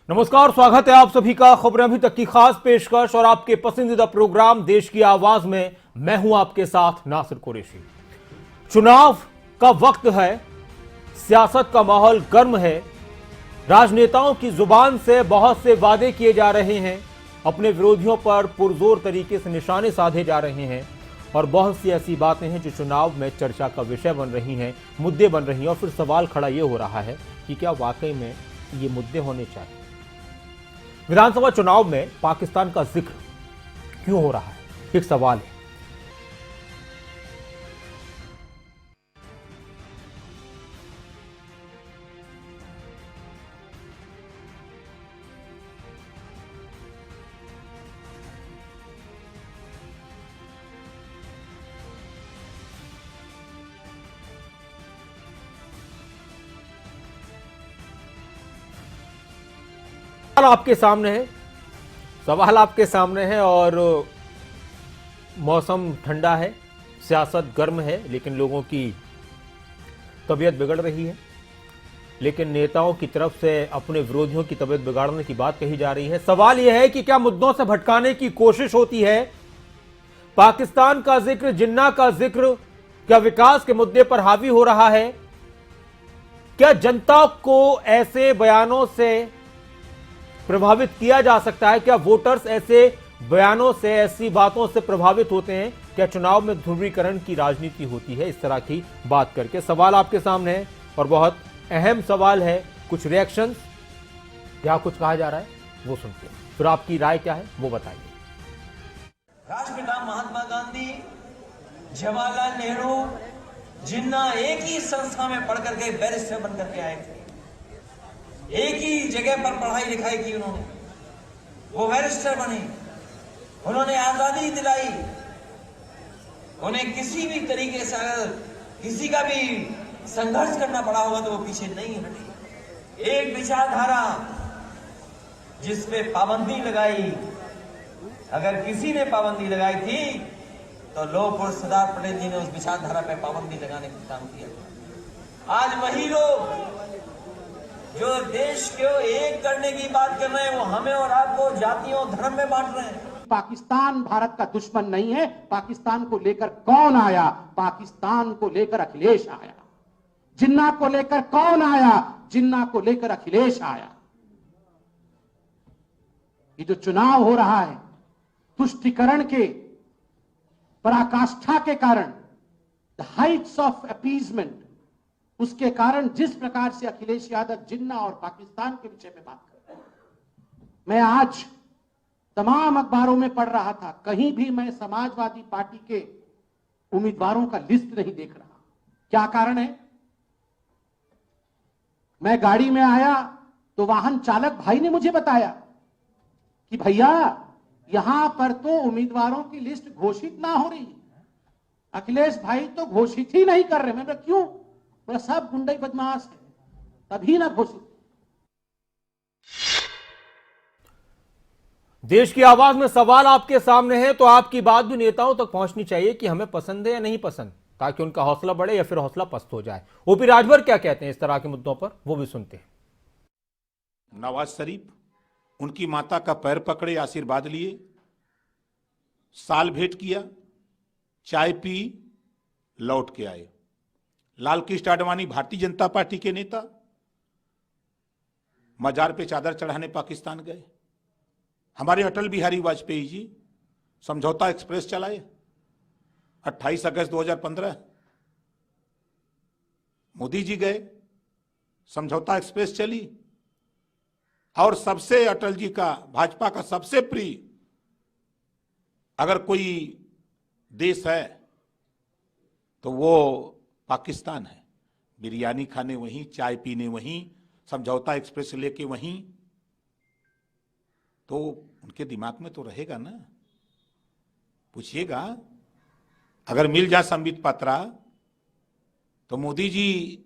नमस्कार, स्वागत है आप सभी का खबरें अभी तक की खास पेशकश और आपके पसंदीदा प्रोग्राम देश की आवाज में मैं हूं आपके साथ नासिर कुरैशी। चुनाव का वक्त है, सियासत का माहौल गर्म है, राजनेताओं की जुबान से बहुत से वादे किए जा रहे हैं, अपने विरोधियों पर पुरजोर तरीके से निशाने साधे जा रहे हैं और बहुत सी ऐसी बातें हैं जो चुनाव में चर्चा का विषय बन रही हैं, मुद्दे बन रही हैं। और फिर सवाल खड़ा यह हो रहा है कि क्या वाकई में ये मुद्दे होने चाहिए। विधानसभा चुनाव में पाकिस्तान का जिक्र क्यों हो रहा है, एक सवाल है। सवाल आपके सामने है और मौसम ठंडा है, सियासत गर्म है, लेकिन लोगों की तबीयत बिगड़ रही है। लेकिन नेताओं की तरफ से अपने विरोधियों की तबीयत बिगाड़ने की बात कही जा रही है। सवाल यह है कि क्या मुद्दों से भटकाने की कोशिश होती है। पाकिस्तान का जिक्र, जिन्ना का जिक्र क्या विकास के मुद्दे पर हावी हो रहा है? क्या जनता को ऐसे बयानों से प्रभावित किया जा सकता है? क्या वोटर्स ऐसे बयानों से, ऐसी बातों से प्रभावित होते हैं? क्या चुनाव में ध्रुवीकरण की राजनीति होती है? इस तरह की बात करके सवाल आपके सामने है और बहुत अहम सवाल है। कुछ रिएक्शंस, क्या कुछ कहा जा रहा है वो सुनते हैं, फिर आपकी राय क्या है वो बताइए। राष्ट्रपिता महात्मा गांधी, जवाहरलाल नेहरू, जिन्ना एक ही संस्था में पढ़ करके बैरिस्टर बन करके आए थे। एक ही जगह पर पढ़ाई लिखाई की उन्होंने, वो बैरिस्टर बने, उन्होंने आजादी दिलाई। उन्हें किसी भी तरीके से अगर किसी का भी संघर्ष करना पड़ा होगा तो वो पीछे नहीं हटे। एक विचारधारा जिस पे पाबंदी लगाई, अगर किसी ने पाबंदी लगाई थी तो लोग सरदार पटेल जी ने उस विचारधारा पे पाबंदी लगाने का काम किया। आज वही लोग जो देश को एक करने की बात कर रहे हैं, वो हमें और आपको जातियों धर्म में बांट रहे हैं। पाकिस्तान भारत का दुश्मन नहीं है। पाकिस्तान को लेकर कौन आया? पाकिस्तान को लेकर अखिलेश आया। जिन्ना को लेकर कौन आया? जिन्ना को लेकर अखिलेश आया। ये जो चुनाव हो रहा है, तुष्टीकरण के, पराकाष्ठा के कारण, द हाइट्स ऑफ अपीजमेंट, उसके कारण जिस प्रकार से अखिलेश यादव जिन्ना और पाकिस्तान के विषय में बात कर रहे हैं, मैं आज तमाम अखबारों में पढ़ रहा था, कहीं भी मैं समाजवादी पार्टी के उम्मीदवारों का लिस्ट नहीं देख रहा। क्या कारण है? मैं गाड़ी में आया तो वाहन चालक भाई ने मुझे बताया कि भैया यहां पर तो उम्मीदवारों की लिस्ट घोषित ना हो रही, अखिलेश भाई तो घोषित ही नहीं कर रहे। मैं क्यों? बोला सब गुंडई बदमाश है, तभी ना घोषित। देश की आवाज में सवाल आपके सामने है तो आपकी बात भी नेताओं तक पहुंचनी चाहिए कि हमें पसंद है या नहीं पसंद, ताकि उनका हौसला बढ़े या फिर हौसला पस्त हो जाए। ओपी राजभर क्या कहते हैं इस तरह के मुद्दों पर, वो भी सुनते हैं। नवाज शरीफ उनकी माता का पैर पकड़े, आशीर्वाद लिए, साल भेंट किया, चाय पी, लौट के आए। लाल कृष्ण आडवाणी भारतीय जनता पार्टी के नेता मजार पे चादर चढ़ाने पाकिस्तान गए। हमारे अटल बिहारी वाजपेयी जी समझौता एक्सप्रेस चलाए 28 अगस्त 2015। मोदी जी गए, समझौता एक्सप्रेस चली। और सबसे अटल जी का, भाजपा का सबसे प्रिय अगर कोई देश है तो वो पाकिस्तान है। बिरयानी खाने वहीं, चाय पीने वहीं, समझौता एक्सप्रेस लेके वहीं, तो उनके दिमाग में तो रहेगा ना। पूछिएगा, अगर मिल जाए संबित पात्रा तो मोदी जी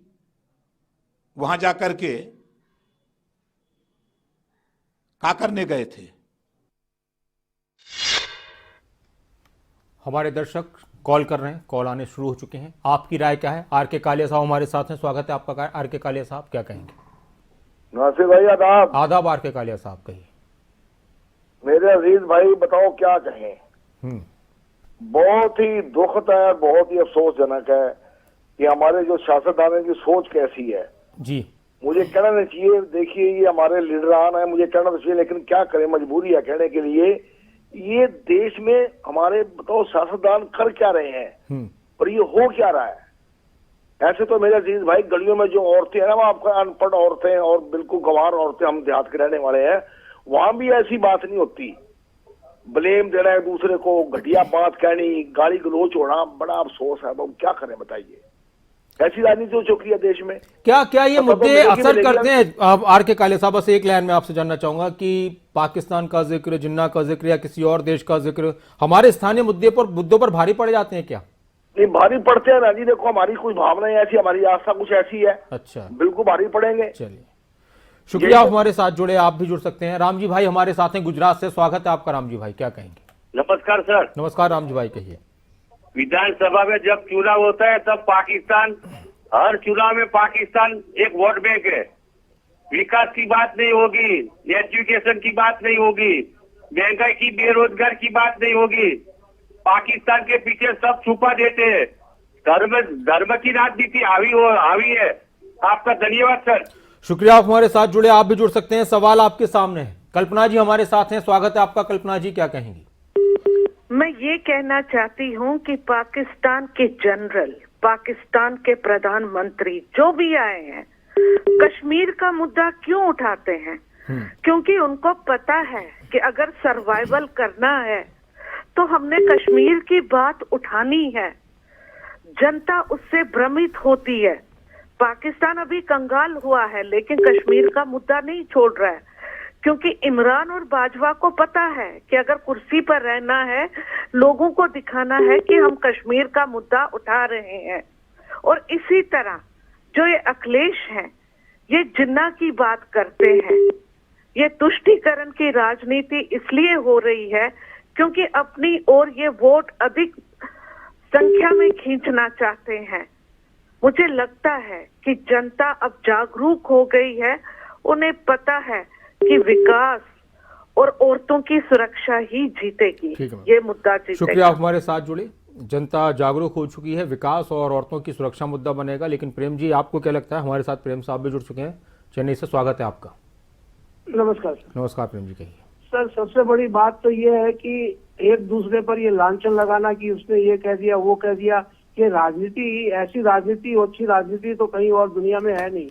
वहां जाकर के क्या करने गए थे? हमारे दर्शक कॉल कर रहे हैं, कॉल आने शुरू हो चुके हैं। आपकी राय क्या है? आर के कालिया साहब हमारे साथ हैं, स्वागत है आपका। आर के कालिया साहब क्या कहेंगे? नमस्ते भाई, आदाब। आदाब आर के कालिया साहब, कहिए। मेरे अजीज भाई बताओ क्या कहें। हम्म। बहुत ही दुखद है, बहुत ही अफसोसजनक है कि हमारे जो सियासतदानों की सोच कैसी है। जी। मुझे कहना नहीं चाहिए, देखिए ये हमारे लीडरान है, मुझे कहना तो चाहिए, लेकिन क्या करें, मजबूरी है कहने के लिए। ये देश में हमारे बताओ सियासतदान कर क्या रहे हैं और ये हो क्या रहा है। ऐसे तो मेरे अजीज भाई गलियों में जो औरतें हैं ना, वो आपका अनपढ़ औरतें और बिल्कुल गंवार औरतें, हम देहात के रहने वाले हैं, वहां भी ऐसी बात नहीं होती। ब्लेम देना एक दूसरे को, घटिया बात कहनी, गाली गलोच होना, बड़ा अफसोस है। अब क्या करें बताइए, ऐसी राजनीति हो चुकी है देश में। क्या क्या ये तो मुद्दे मिलेगी असर मिलेगी करते हैं? अब आर के काले साहब, बस एक लाइन में आपसे जानना चाहूंगा कि पाकिस्तान का जिक्र, जिन्ना का जिक्र या किसी और देश का जिक्र हमारे स्थानीय मुद्दों पर भारी पड़ जाते हैं क्या? नहीं, भारी पड़ते हैं ना जी। देखो हमारी कुछ भावनाएं ऐसी, हमारी आस्था कुछ ऐसी है। अच्छा, बिल्कुल भारी पड़ेंगे। चलिए, शुक्रिया, आप हमारे साथ जुड़े। आप भी जुड़ सकते हैं। राम जी भाई हमारे साथ हैं गुजरात से, स्वागत है आपका। राम जी भाई क्या कहेंगे? नमस्कार सर। नमस्कार राम जी भाई, कहिए। विधानसभा में जब चुनाव होता है तब पाकिस्तान, हर चुनाव में पाकिस्तान एक वोट बैंक है। विकास की बात नहीं होगी, एजुकेशन की बात नहीं होगी, महंगाई की, बेरोजगार की बात नहीं होगी। पाकिस्तान के पीछे सब छुपा देते हैं। धर्म की राजनीति हावी है। आपका धन्यवाद सर। शुक्रिया, आप हमारे साथ जुड़े। आप भी जुड़ सकते हैं, सवाल आपके सामने है। कल्पना जी हमारे साथ हैं, स्वागत है आपका। कल्पना जी क्या कहेंगी? मैं ये कहना चाहती हूँ कि पाकिस्तान के जनरल, पाकिस्तान के प्रधानमंत्री जो भी आए हैं, कश्मीर का मुद्दा क्यों उठाते हैं? क्योंकि उनको पता है कि अगर सर्वाइवल करना है तो हमने कश्मीर की बात उठानी है। जनता उससे भ्रमित होती है। पाकिस्तान अभी कंगाल हुआ है लेकिन कश्मीर का मुद्दा नहीं छोड़ रहा है, क्योंकि इमरान और बाजवा को पता है कि अगर कुर्सी पर रहना है, लोगों को दिखाना है कि हम कश्मीर का मुद्दा उठा रहे हैं। और इसी तरह जो ये अखिलेश हैं, ये जिन्ना की बात करते हैं। ये तुष्टीकरण की राजनीति इसलिए हो रही है क्योंकि अपनी ओर ये वोट अधिक संख्या में खींचना चाहते हैं। मुझे लगता है कि जनता अब जागरूक हो गई है। उन्हें पता है कि विकास और औरतों की सुरक्षा ही जीतेगी, ये मुद्दा जीतेगा। शुक्रिया, आप हमारे साथ जुड़े। जनता जागरूक हो चुकी है, विकास और औरतों की सुरक्षा मुद्दा बनेगा। लेकिन प्रेम जी, आपको क्या लगता है? हमारे साथ प्रेम साहब भी जुड़ चुके हैं चेन्नई से, स्वागत है आपका। नमस्कार सर। नमस्कार प्रेम जी, कहिए। सर सबसे बड़ी बात तो ये है कि एक दूसरे पर ये लांछन लगाना कि उसने ये कह दिया वो कह दिया, कि राजनीति, ऐसी राजनीति, अच्छी राजनीति तो कहीं और दुनिया में है नहीं।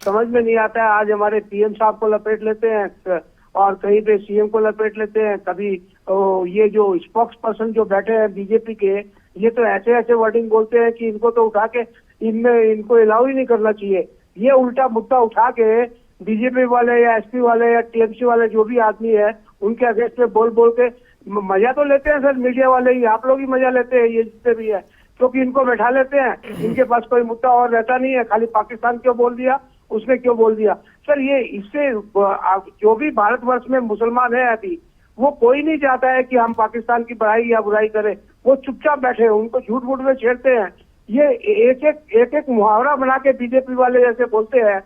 समझ में नहीं आता है। आज हमारे पीएम साहब को लपेट लेते हैं और कहीं पे सीएम को लपेट लेते हैं। कभी ये जो स्पोक्स पर्सन जो बैठे हैं बीजेपी के, ये तो ऐसे ऐसे वर्डिंग बोलते हैं कि इनको तो उठा के इनको अलाउ ही नहीं करना चाहिए। ये उल्टा मुद्दा उठा के बीजेपी वाले या एसपी वाले या टीएमसी वाले जो भी आदमी है, उनके अगेंस्ट में बोल बोल के मजा तो लेते हैं सर। मीडिया वाले ही, आप लोग ही मजा लेते हैं, ये जितने भी है, क्योंकि इनको बैठा लेते हैं। इनके पास कोई मुद्दा और रहता नहीं है। खाली पाकिस्तान क्यों बोल दिया, उसने क्यों बोल दिया। सर ये इससे जो भी भारतवर्ष में मुसलमान है अभी, वो कोई नहीं चाहता है कि हम पाकिस्तान की बढ़ाई या बुराई करें। वो चुपचाप बैठे हैं, उनको झूठ मूठ में छेड़ते हैं। ये एक एक मुहावरा बना के बीजेपी वाले जैसे बोलते हैं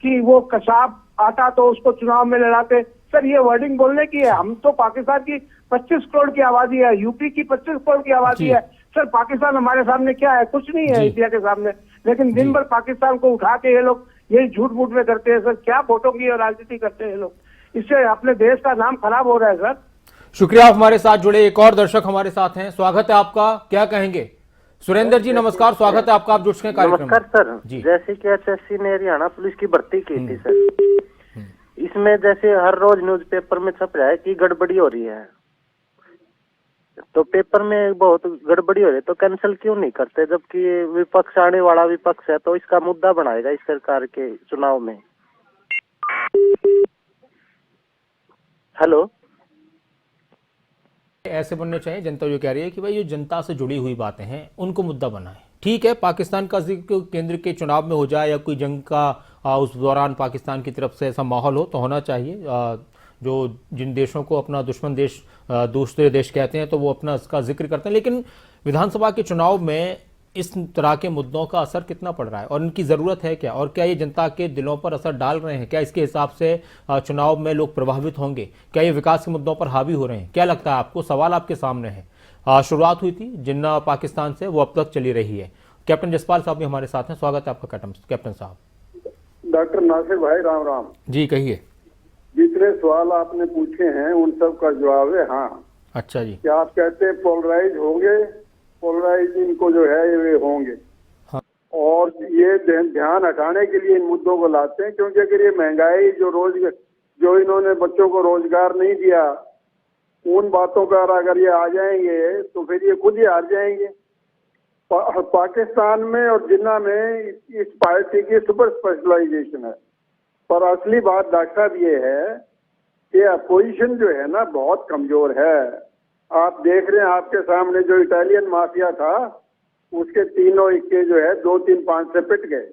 कि वो कसाब आता तो उसको चुनाव में लड़ाते। सर ये वर्डिंग बोलने की है। हम तो पाकिस्तान की 25 करोड़ की आबादी है, यूपी की 25 करोड़ की आबादी है। सर पाकिस्तान हमारे सामने क्या है? कुछ नहीं है इंडिया के सामने। लेकिन दिन भर पाकिस्तान को उठा के ये लोग यही झूठ मूठ में करते हैं। सर क्या फोटो की राजनीति करते हैं ये लोग, इससे अपने देश का नाम खराब हो रहा है सर। शुक्रिया, आप हमारे साथ जुड़े। एक और दर्शक हमारे साथ हैं, स्वागत है आपका। क्या कहेंगे? सुरेंद्र जी नमस्कार, स्वागत है आपका। आप जुड़ चुके हैं कार्यक्रम में। नमस्कार सर जी। जैसे कि एसएससी ने हरियाणा पुलिस की भर्ती की थी सर, इसमें जैसे हर रोज न्यूज़पेपर में छप रहा है कि गड़बड़ी हो रही है, तो पेपर में बहुत गड़बड़ी हो रही है, तो कैंसिल क्यों नहीं करते? जबकि विपक्ष, आने वाला विपक्ष है, तो इसका मुद्दा बनाएगा इस सरकार के चुनाव में। हेलो, ऐसे बनने चाहिए। जनता जो कह रही है कि भाई ये जनता से जुड़ी हुई बातें हैं, उनको मुद्दा बनाएं। ठीक है, पाकिस्तान का जिक्र केंद्र के चुनाव में हो जाए या कोई जंग का उस दौरान पाकिस्तान की तरफ से ऐसा माहौल हो तो होना चाहिए। जो जिन देशों को अपना दुश्मन देश, दूसरे देश कहते हैं, तो वो अपना इसका जिक्र करते हैं। लेकिन विधानसभा के चुनाव में इस तरह के मुद्दों का असर कितना पड़ रहा है और इनकी ज़रूरत है क्या, और क्या ये जनता के दिलों पर असर डाल रहे हैं? क्या इसके हिसाब से चुनाव में लोग प्रभावित होंगे? क्या ये विकास के मुद्दों पर हावी हो रहे हैं? क्या लगता है आपको? सवाल आपके सामने है। शुरुआत हुई थी जिन्ना पाकिस्तान से, वो अब तक चली रही है। कैप्टन जसपाल साहब भी हमारे साथ हैं, स्वागत है आपका कैप्टन साहब। डॉक्टर नासिर भाई राम राम जी कहिए। जितने सवाल आपने पूछे हैं उन सब का जवाब है हाँ। अच्छा जी। क्या आप कहते हैं पोलराइज होंगे? पोलराइजिंग को जो है ये होंगे। हाँ। और ये ध्यान हटाने के लिए इन मुद्दों को लाते हैं, क्योंकि अगर ये महंगाई जो इन्होंने बच्चों को रोजगार नहीं दिया, उन बातों पर अगर ये आ जाएंगे तो फिर ये खुद ही हार जाएंगे। पाकिस्तान में और जिन्ना में इस पार्टी की सुपर स्पेशलाइजेशन है, पर असली बात डॉक्टर साहब ये है कि अपोजिशन जो है ना बहुत कमजोर है। आप देख रहे हैं आपके सामने जो इटालियन माफिया था उसके तीनों इक्के जो है 2-3-5 से पिट गए।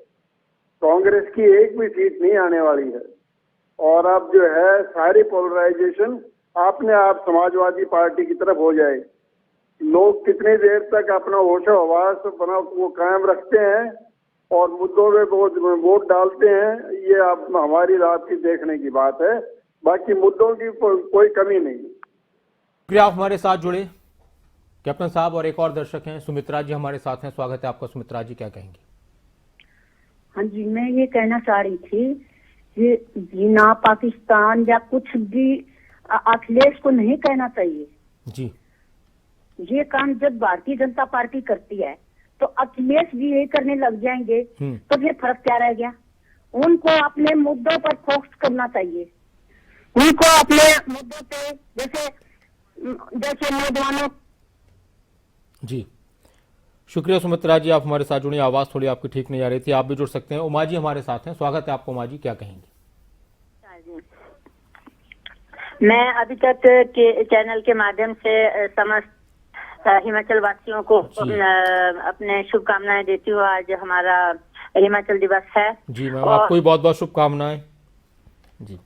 कांग्रेस की एक भी सीट नहीं आने वाली है। और अब जो है सारी पोलराइजेशन अपने आप समाजवादी पार्टी की तरफ हो जाए। लोग कितनी देर तक अपना होशो हवास अपना वो कायम रखते हैं और मुद्दों में वोट डालते हैं, ये अब हमारी रात की देखने की बात है। बाकी मुद्दों की कोई कमी नहीं। शुक्रिया आप हमारे साथ जुड़े कैप्टन साहब। और एक और दर्शक हैं, सुमित्रा जी हमारे साथ हैं, स्वागत है आपका। सुमित्रा जी क्या कहेंगी? हाँ जी, मैं ये कहना चाह रही थी कि जिन्ना पाकिस्तान या कुछ भी अखिलेश को नहीं कहना चाहिए जी। ये काम जब भारतीय जनता पार्टी करती है तो अखिलेश भी यही करने लग जाएंगे, तो फिर फर्क क्या रह गया? उनको अपने मुद्दों पर फोकस करना चाहिए। उनको अपने मुद्दों पे जैसे नौजवानों। जी शुक्रिया सुमित्रा जी, आप हमारे साथ जुड़ी। आवाज थोड़ी आपकी ठीक नहीं आ रही थी, आप भी जुड़ सकते हैं। उमा जी हमारे साथ हैं, स्वागत है आपको। उमा जी क्या कहेंगी? मैं अभी तक के चैनल के माध्यम से समस्त हिमाचल वासियों को अपने शुभकामनाएं देती हूँ। आज हमारा हिमाचल दिवस है। जी मैम, आपको भी बहुत बहुत शुभकामनाएं। जी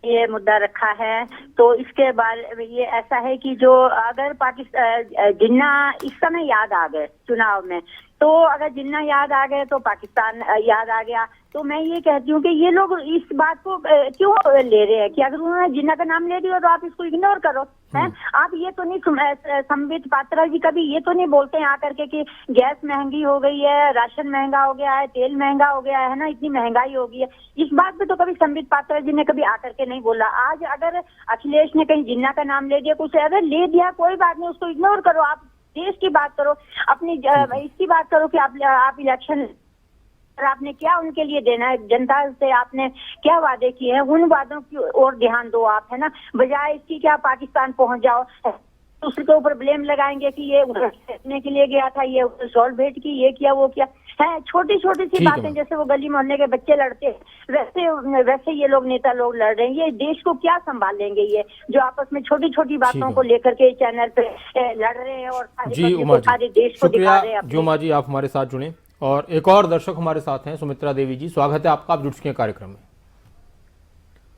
ये मुद्दा रखा है तो इसके बाद ये ऐसा है कि जो अगर पाकिस्तान जिन्ना इस समय याद आ गए चुनाव में, तो अगर जिन्ना याद आ गए तो पाकिस्तान याद आ गया। तो मैं ये कहती हूँ कि ये लोग इस बात को क्यों ले रहे हैं कि अगर उन्होंने जिन्ना का नाम ले दिया तो आप इसको इग्नोर करो हैं। आप ये तो नहीं, संबित पात्रा जी कभी ये तो नहीं बोलते हैं आकर के कि गैस महंगी हो गई है, राशन महंगा हो गया है, तेल महंगा हो गया है ना, इतनी महंगाई हो गई है। इस बात पे तो कभी संबित पात्रा जी ने कभी आकर के नहीं बोला। आज अगर अखिलेश ने कहीं जिन्ना का नाम ले दिया, कुछ अगर ले दिया, कोई बात नहीं, उसको इग्नोर करो। आप देश की बात करो, अपनी इसकी बात करो कि आप इलेक्शन आपने क्या उनके लिए देना है, जनता से आपने क्या वादे किए हैं, उन वादों की ओर ध्यान दो आप, है ना। बजाय इसकी क्या पाकिस्तान पहुंच जाओ, दूसरे के ऊपर ब्लेम लगाएंगे कि ये देखने के लिए गया था, ये सॉल्ट भेंट की, ये किया वो किया है। छोटी छोटी सी बातें जैसे वो गली मोहल्ले के बच्चे लड़ते हैं वैसे ये लोग नेता लोग लड़ रहे हैं। ये देश को क्या संभाल लेंगे? ये जो आपस में छोटी छोटी बातों को लेकर के चैनल पे लड़ रहे हैं और सारे देश को दिखा रहे हैं। जी उमा जी, आप हमारे साथ जुड़े। और एक और दर्शक हमारे साथ हैं, सुमित्रा देवी जी, स्वागत है आपका, आप जुड़ चुके हैं कार्यक्रम में।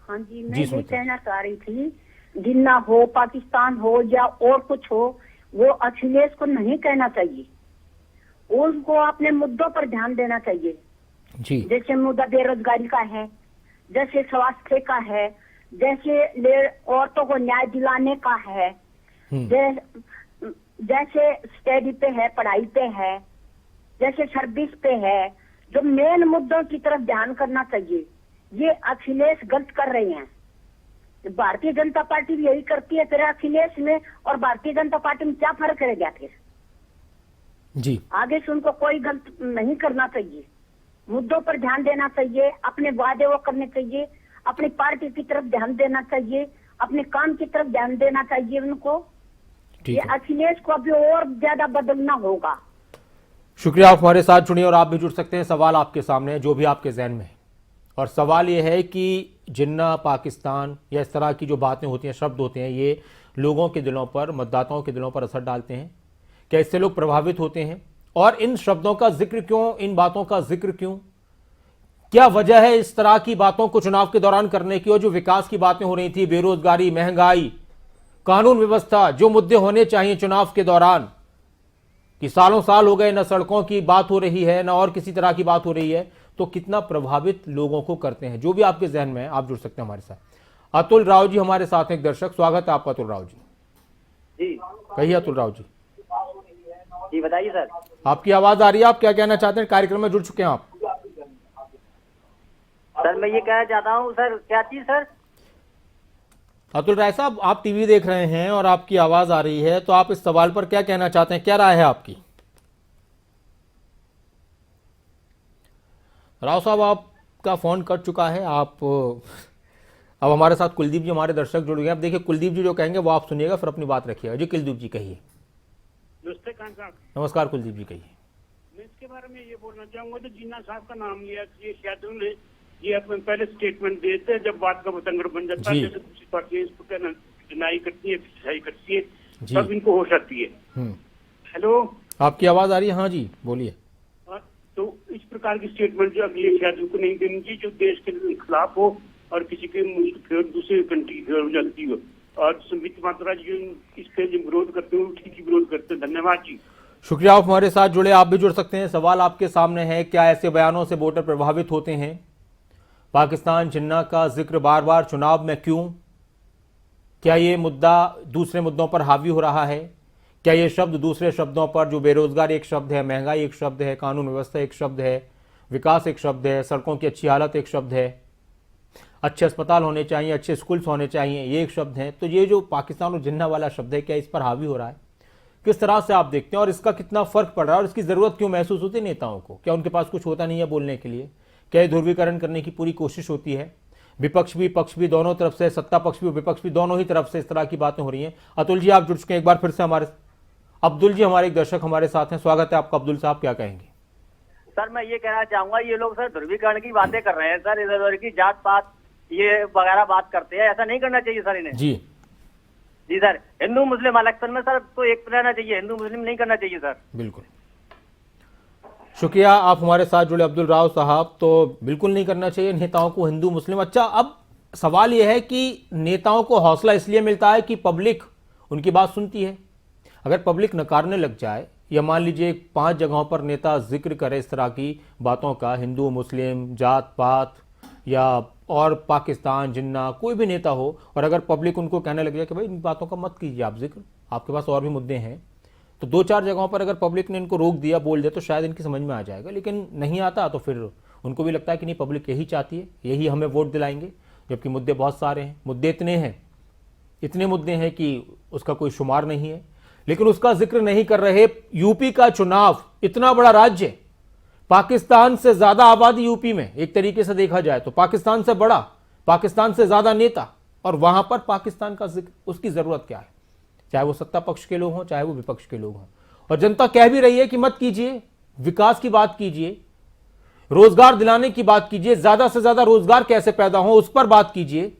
हाँ जी, मैं ये कहना चाह रही थी, जिन्ना हो, पाकिस्तान हो या और कुछ हो, वो अखिलेश को नहीं कहना चाहिए। उनको अपने मुद्दों पर ध्यान देना चाहिए जी। जैसे मुद्दा बेरोजगारी का है, जैसे स्वास्थ्य का है, जैसे औरतों को न्याय दिलाने का है, जैसे स्टडी पे है, पढ़ाई पे है, जैसे सर्विस पे है। जो मेन मुद्दों की तरफ ध्यान करना चाहिए। ये अखिलेश गलत कर रहे हैं। भारतीय जनता पार्टी भी यही करती है। फिर अखिलेश में और भारतीय जनता पार्टी में क्या फर्क रह गया? फिर जी आगे से उनको कोई गलत नहीं करना चाहिए। मुद्दों पर ध्यान देना चाहिए, अपने वादे वो करने चाहिए, अपनी पार्टी की तरफ ध्यान देना चाहिए, अपने काम की तरफ ध्यान देना चाहिए उनको। ये अखिलेश को अभी और ज्यादा बदलना होगा। शुक्रिया, आप हमारे साथ जुड़िए और आप भी जुड़ सकते हैं। सवाल आपके सामने है, जो भी आपके जहन में है। और सवाल ये है कि जिन्ना पाकिस्तान या इस तरह की जो बातें होती हैं, शब्द होते हैं, ये लोगों के दिलों पर, मतदाताओं के दिलों पर असर डालते हैं? क्या इससे लोग प्रभावित होते हैं? और इन शब्दों का जिक्र क्यों, इन बातों का जिक्र क्यों? क्या वजह है इस तरह की बातों को चुनाव के दौरान करने की? और जो विकास की बातें हो रही थी, बेरोजगारी, महंगाई, कानून व्यवस्था, जो मुद्दे होने चाहिए चुनाव के दौरान, कि सालों साल हो गए, न सड़कों की बात हो रही है, न और किसी तरह की बात हो रही है, तो कितना प्रभावित लोगों को करते हैं। जो भी आपके जहन में है आप जुड़ सकते हैं हमारे साथ। अतुल राव जी हमारे साथ एक दर्शक, स्वागत है आपका अतुल राव जी। जी कहिए अतुल राव जी। जी बताइए सर। आपकी आवाज आ रही है, आप क्या कहना चाहते हैं? कार्यक्रम में जुड़ चुके हैं आप। सर मैं ये कहना चाहता हूँ सर, क्या चीज सर? अतुल राय साहब, आप टीवी देख रहे हैं और आपकी आवाज आ रही है, तो आप इस सवाल पर क्या कहना चाहते हैं, क्या राय है आपकी? राव साहब आपका फोन कट चुका है। आप अब हमारे साथ कुलदीप जी हमारे दर्शक जुड़ गए। अब देखिए कुलदीप जी जो कहेंगे वो आप सुनिएगा, फिर अपनी बात रखिएगा। जी कुलदीप जी कहिए। नमस्कार कुलदीप जी कहिए। मैं इसके बारे में ये बोलना चाहूंगा, तो जिन्ना साहब का नाम लिया, ये शायद उन्होंने ये अपने पहले स्टेटमेंट देते हैं, जब बात का बतंगड़ बन जाता है, जैसे दूसरी पार्टियां इसको कहना डिनाई करती है, सही करती है, तब इनको होश आती है। हेलो, आपकी आवाज आ रही है? हाँ जी बोलिए। तो इस प्रकार की स्टेटमेंट जो अखिलेश यादव को नहीं देनी चाहिए, जो देश के खिलाफ हो और किसी के दूसरे कंट्री की हो जाती हो, और संबित मात्रा जो इसके जो विरोध करते हो ठीक ही विरोध करते हैं। धन्यवाद जी। शुक्रिया, आप हमारे साथ जुड़े। आप भी जुड़ सकते हैं। सवाल आपके सामने है, क्या ऐसे बयानों से वोटर प्रभावित होते हैं? पाकिस्तान जिन्ना का जिक्र बार बार चुनाव में क्यों? क्या ये मुद्दा दूसरे मुद्दों पर हावी हो रहा है? क्या ये शब्द दूसरे शब्दों पर, जो बेरोजगार एक शब्द है, महंगाई एक शब्द है, कानून व्यवस्था एक शब्द है, विकास एक शब्द है, सड़कों की अच्छी हालत एक शब्द है, अच्छे अस्पताल होने चाहिए, अच्छे स्कूल्स होने चाहिए, ये एक शब्द है। तो ये जो पाकिस्तान और जिन्ना वाला शब्द है, क्या इस पर हावी हो रहा है? किस तरह से आप देखते हैं और इसका कितना फर्क पड़ रहा है और इसकी जरूरत क्यों महसूस होती है नेताओं को? क्या उनके पास कुछ होता नहीं है बोलने के लिए? क्या ये ध्रुवीकरण करने की पूरी कोशिश होती है? विपक्ष भी पक्ष भी दोनों तरफ से, सत्ता पक्ष भी विपक्ष भी, दोनों ही तरफ से इस तरह की बातें हो रही हैं। अतुल जी आप जुड़ चुके हैं एक बार फिर से हमारे। अब्दुल जी हमारे एक दर्शक हमारे साथ हैं, स्वागत है आपका। अब्दुल साहब क्या कहेंगे? सर मैं ये कहना चाहूंगा, ये लोग सर ध्रुवीकरण की बातें कर रहे हैं सर, इधर उधर की जात पात ये वगैरह बात करते हैं, ऐसा नहीं करना चाहिए सर इन्हें। जी जी सर, हिंदू मुस्लिम इलेक्शन में सर तो एक रहना चाहिए, हिंदू मुस्लिम नहीं करना चाहिए सर। बिल्कुल, शुक्रिया आप हमारे साथ जुड़े अब्दुल राव साहब। तो बिल्कुल नहीं करना चाहिए नेताओं को हिंदू मुस्लिम। अच्छा, अब सवाल यह है कि नेताओं को हौसला इसलिए मिलता है कि पब्लिक उनकी बात सुनती है। अगर पब्लिक नकारने लग जाए, या मान लीजिए 5 जगहों पर नेता जिक्र करे इस तरह की बातों का, हिंदू मुस्लिम जात पात या और पाकिस्तान जिन्ना, कोई भी नेता हो, और अगर पब्लिक उनको कहने लग जाए कि भाई इन बातों का मत कीजिए आप जिक्र, आपके पास और भी मुद्दे हैं, तो 2-4 जगहों पर अगर पब्लिक ने इनको रोक दिया, बोल दिया, तो शायद इनकी समझ में आ जाएगा। लेकिन नहीं आता तो फिर उनको भी लगता है कि नहीं, पब्लिक यही चाहती है, यही हमें वोट दिलाएंगे, जबकि मुद्दे बहुत सारे हैं। मुद्दे इतने हैं, इतने मुद्दे हैं कि उसका कोई शुमार नहीं है। लेकिन उसका जिक्र नहीं कर रहे। यूपी का चुनाव, इतना बड़ा राज्य, पाकिस्तान से ज्यादा आबादी यूपी में, एक तरीके से देखा जाए तो पाकिस्तान से बड़ा, पाकिस्तान से ज्यादा नेता, और वहां पर पाकिस्तान का जिक्र, उसकी जरूरत क्या है? चाहे वो सत्ता पक्ष के लोग हों, चाहे वो विपक्ष के लोग हों। और जनता कह भी रही है कि मत कीजिए, विकास की बात कीजिए, रोजगार दिलाने की बात कीजिए, ज्यादा से ज्यादा रोजगार कैसे पैदा हो उस पर बात कीजिए,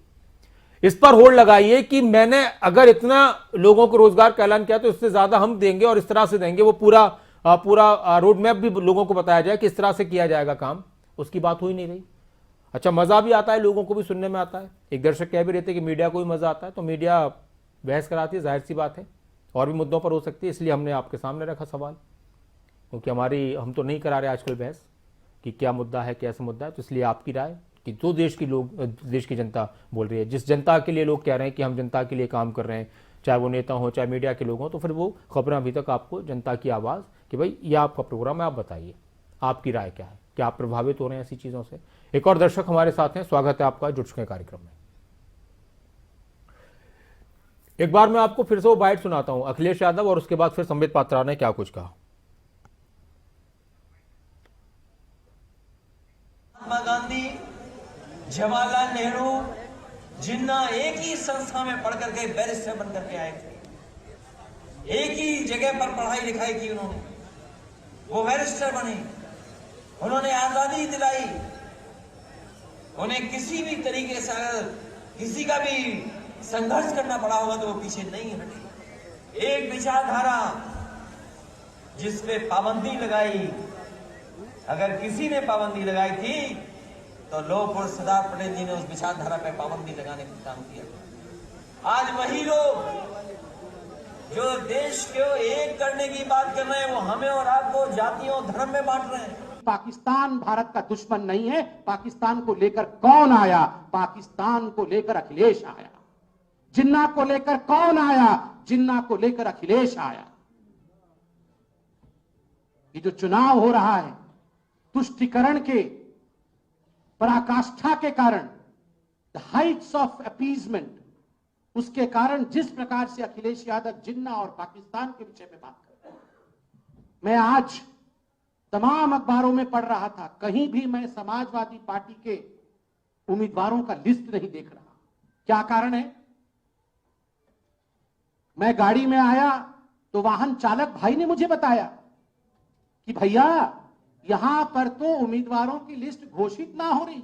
इस पर होड़ लगाइए कि मैंने अगर इतना लोगों को रोजगार का ऐलान किया तो इससे ज्यादा हम देंगे और इस तरह से देंगे। वो पूरा रोड मैप भी लोगों को बताया जाए कि इस तरह से किया जाएगा काम। उसकी बात हो ही नहीं रही। अच्छा, मजा भी आता है, लोगों को भी सुनने में आता है। एक दर्शक कह भी रहते कि मीडिया को भी मजा आता है, तो मीडिया बहस कराती है, जाहिर सी बात है, और भी मुद्दों पर हो सकती है। इसलिए हमने आपके सामने रखा सवाल, क्योंकि हम तो नहीं करा रहे आजकल बहस कि क्या मुद्दा है, कैसा मुद्दा है। तो इसलिए आपकी राय कि जो देश की जनता बोल रही है, जिस जनता के लिए लोग कह रहे हैं कि हम जनता के लिए काम कर रहे हैं, चाहे वो नेता हो, चाहे मीडिया के लोग हों, तो फिर वो खबरें अभी तक आपको जनता की आवाज़ कि भाई ये आपका प्रोग्राम है, आप बताइए आपकी राय क्या है, क्या आप प्रभावित हो रहे हैं ऐसी चीज़ों से। एक और दर्शक हमारे साथ हैं, स्वागत है आपका, जुड़ चुके कार्यक्रम में। एक बार मैं आपको फिर से वो बाइट सुनाता हूं, अखिलेश यादव और उसके बाद फिर संबित पात्रा ने क्या कुछ कहा। महात्मा गांधी, जवाहरलाल नेहरू, जिन्ना एक ही संस्था में पढ़ करके बैरिस्टर बन करके आए थे। एक ही जगह पर पढ़ाई लिखाई की उन्होंने, वो बैरिस्टर बने, उन्होंने आजादी दिलाई। उन्हें किसी भी तरीके से अगर किसी का भी संघर्ष करना पड़ा होगा तो वो पीछे नहीं हटे। एक विचारधारा जिस पे पाबंदी लगाई, अगर किसी ने पाबंदी लगाई थी तो लोहपुर सरदार पटेल जी ने उस विचारधारा पे पाबंदी लगाने का काम किया। आज वही लोग जो देश को एक करने की बात कर रहे हैं वो हमें और आपको जातियों धर्म में बांट रहे हैं। पाकिस्तान भारत का दुश्मन नहीं है। पाकिस्तान को लेकर कौन आया? पाकिस्तान को लेकर अखिलेश आया। जिन्ना को लेकर कौन आया? जिन्ना को लेकर अखिलेश आया। ये जो चुनाव हो रहा है तुष्टिकरण के पराकाष्ठा के कारण, द हाइट्स ऑफ अपीजमेंट, उसके कारण जिस प्रकार से अखिलेश यादव जिन्ना और पाकिस्तान के विषय में बात कर रहे हैं, मैं आज तमाम अखबारों में पढ़ रहा था, कहीं भी मैं समाजवादी पार्टी के उम्मीदवारों का लिस्ट नहीं देख रहा। क्या कारण है? मैं गाड़ी में आया तो वाहन चालक भाई ने मुझे बताया कि भैया यहां पर तो उम्मीदवारों की लिस्ट घोषित ना हो रही,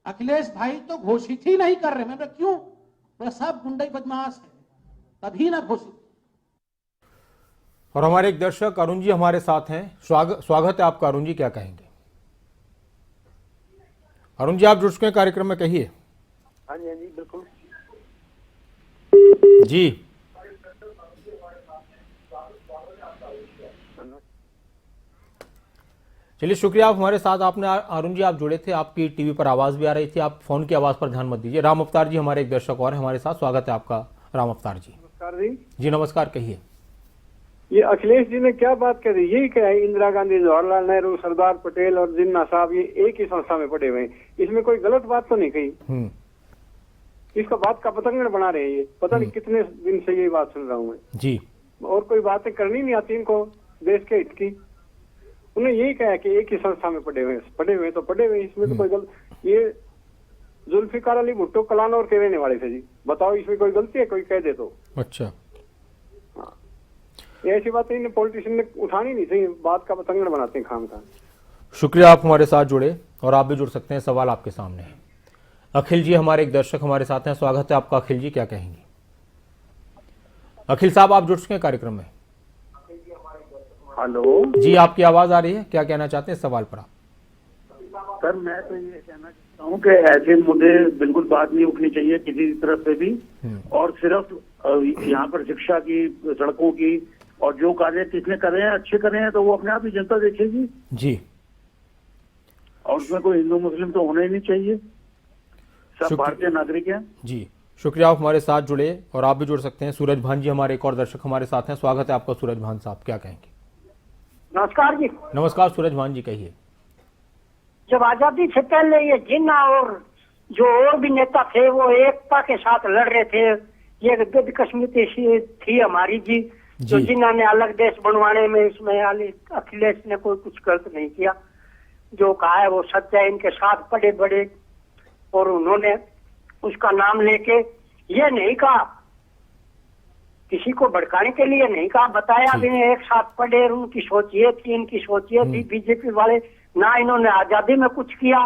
अखिलेश भाई तो घोषित ही नहीं कर रहे। मैं क्यों? मैं सब गुंडे बदमाश है, तभी ना घोषित। और हमारे एक दर्शक अरुण जी हमारे साथ हैं। स्वागत है आपका अरुण जी, क्या कहेंगे? अरुण जी आप जुड़ चुके हैं कार्यक्रम में, कहिए। हाँ जी बिल्कुल जी। चलिए शुक्रिया, आप हमारे साथ। आपने अरुण जी आप जुड़े थे, आपकी टीवी पर आवाज भी आ रही थी, आप फोन की आवाज पर ध्यान मत दीजिए। राम अवतार जी हमारे एक दर्शक और हमारे साथ, स्वागत है आपका राम अवतार जी। नमस्कार जी। जी नमस्कार, कहिए। ये अखिलेश जी ने क्या बात करी? यही क्या है, इंदिरा गांधी, जवाहरलाल नेहरू, सरदार पटेल और जिन्ना साहब ये एक ही संस्था में पढ़े हुए हैं, इसमें कोई गलत बात तो नहीं कही। इसका बात का पतंगड़ बना रहे हैं ये, पता नहीं कितने दिन से ये बात सुन रहा हूँ मैं जी। और कोई बातें करनी नहीं आती इनको देश के हित की। उन्हें यही कहा कि एक ही संस्था में पढ़े हुए तो पढ़े हुए, इसमें तो कोई गलत। ये जुल्फिकार अली भुट्टो कलानौर के रहने वाले थे जी, बताओ इसमें कोई गलती है? कोई कह दे तो। अच्छा, ऐसी बातें इन पॉलिटिशियन ने उठानी नहीं चाहिए, बात का पतंगड़ बनाते हैं खाम खा। शुक्रिया, आप हमारे साथ जुड़े और आप भी जुड़ सकते हैं, सवाल आपके सामने है। अखिल जी हमारे एक दर्शक हमारे साथ हैं, स्वागत है आपका अखिल जी, क्या कहेंगे? अखिल साहब आप जुड़ चुके हैं कार्यक्रम में। हेलो जी, आपकी आवाज आ रही है, क्या कहना चाहते हैं सवाल पर आप? सर मैं तो ये कहना चाहता हूँ कि ऐसे मुद्दे बिल्कुल बात नहीं उठनी चाहिए किसी तरफ से भी, और सिर्फ यहाँ पर शिक्षा की, सड़कों की, और जो कार्य किसने कर रहे हैं अच्छे कर रहे हैं तो वो अपने आप ही जनता देखेगी जी। और उसमें कोई हिंदू मुस्लिम तो होना ही नहीं चाहिए, सब भारतीय नागरिक हैं। जी शुक्रिया, आप हमारे साथ जुड़े और आप भी जुड़ सकते हैं। सूरज भान जी हमारे एक और दर्शक हमारे साथ हैं, स्वागत है आपका सूरज भान साहब, क्या कहेंगे? नमस्कार जी। नमस्कार सूरज भान जी, कहिए। जब आजादी से पहले ये जिन्ना और जो और भी नेता थे वो एकता के साथ लड़ रहे थे। ये गद्द कश्मीर थी हमारी जी, जो जिन्ना ने अलग देश बनवाने में, इसमें अखिलेश ने कोई कुछ गलत नहीं किया। जो कहा है वो सच है, इनके साथ बड़े बड़े, और उन्होंने उसका नाम लेके ये नहीं कहा, किसी को भड़काने के लिए नहीं कहा, बताया भी एक साथ पढ़े, उनकी सोच ये थी, इनकी सोच ये थी। बीजेपी वाले ना इन्होंने आजादी में कुछ किया,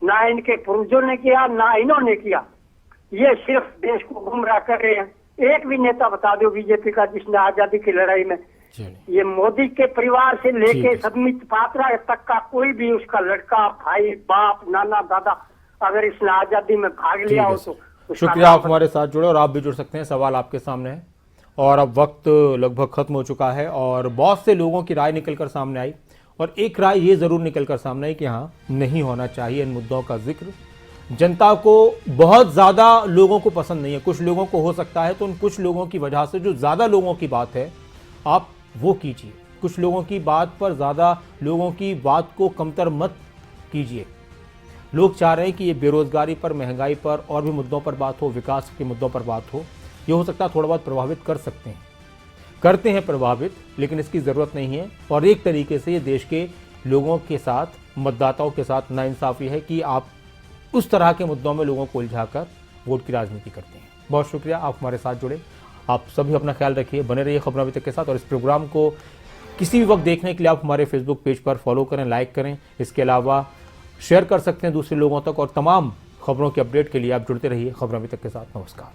ना इनके पूर्वजों ने किया, ना इन्होंने किया, ये सिर्फ देश को गुमराह कर रहे हैं। एक भी नेता बता दो बीजेपी का जिसने आजादी की लड़ाई में, ये मोदी के परिवार से लेके समित पात्रा तक का कोई भी उसका लड़का, भाई, बाप, नाना, दादा अगर इसने आजादी में भाग लिया हो तो। शुक्रिया, आप हमारे साथ जुड़े और आप भी जुड़ सकते हैं, सवाल आपके सामने है। और अब वक्त लगभग खत्म हो चुका है और बहुत से लोगों की राय निकलकर सामने आई, और एक राय ये जरूर निकलकर सामने आई कि हाँ, नहीं होना चाहिए इन मुद्दों का जिक्र। जनता को बहुत ज्यादा लोगों को पसंद नहीं है, कुछ लोगों को हो सकता है, तो उन कुछ लोगों की वजह से जो ज्यादा लोगों की बात है आप वो कीजिए, कुछ लोगों की बात पर ज्यादा लोगों की बात को कमतर मत कीजिए। लोग चाह रहे हैं कि ये बेरोजगारी पर, महंगाई पर और भी मुद्दों पर बात हो, विकास के मुद्दों पर बात हो। ये हो सकता है थोड़ा बहुत प्रभावित कर सकते हैं, करते हैं प्रभावित, लेकिन इसकी ज़रूरत नहीं है। और एक तरीके से ये देश के लोगों के साथ, मतदाताओं के साथ नाइंसाफ़ी है कि आप उस तरह के मुद्दों में लोगों को उलझाकर वोट की राजनीति करते हैं। बहुत शुक्रिया, आप हमारे साथ जुड़े। आप सभी अपना ख्याल रखिए, बने रहिए खबरों अभी तक के साथ। और इस प्रोग्राम को किसी भी वक्त देखने के लिए आप हमारे फेसबुक पेज पर फॉलो करें, लाइक करें। इसके अलावा शेयर कर सकते हैं दूसरे लोगों तक, और तमाम खबरों के अपडेट के लिए आप जुड़ते रहिए खबरों अभी तक के साथ। नमस्कार।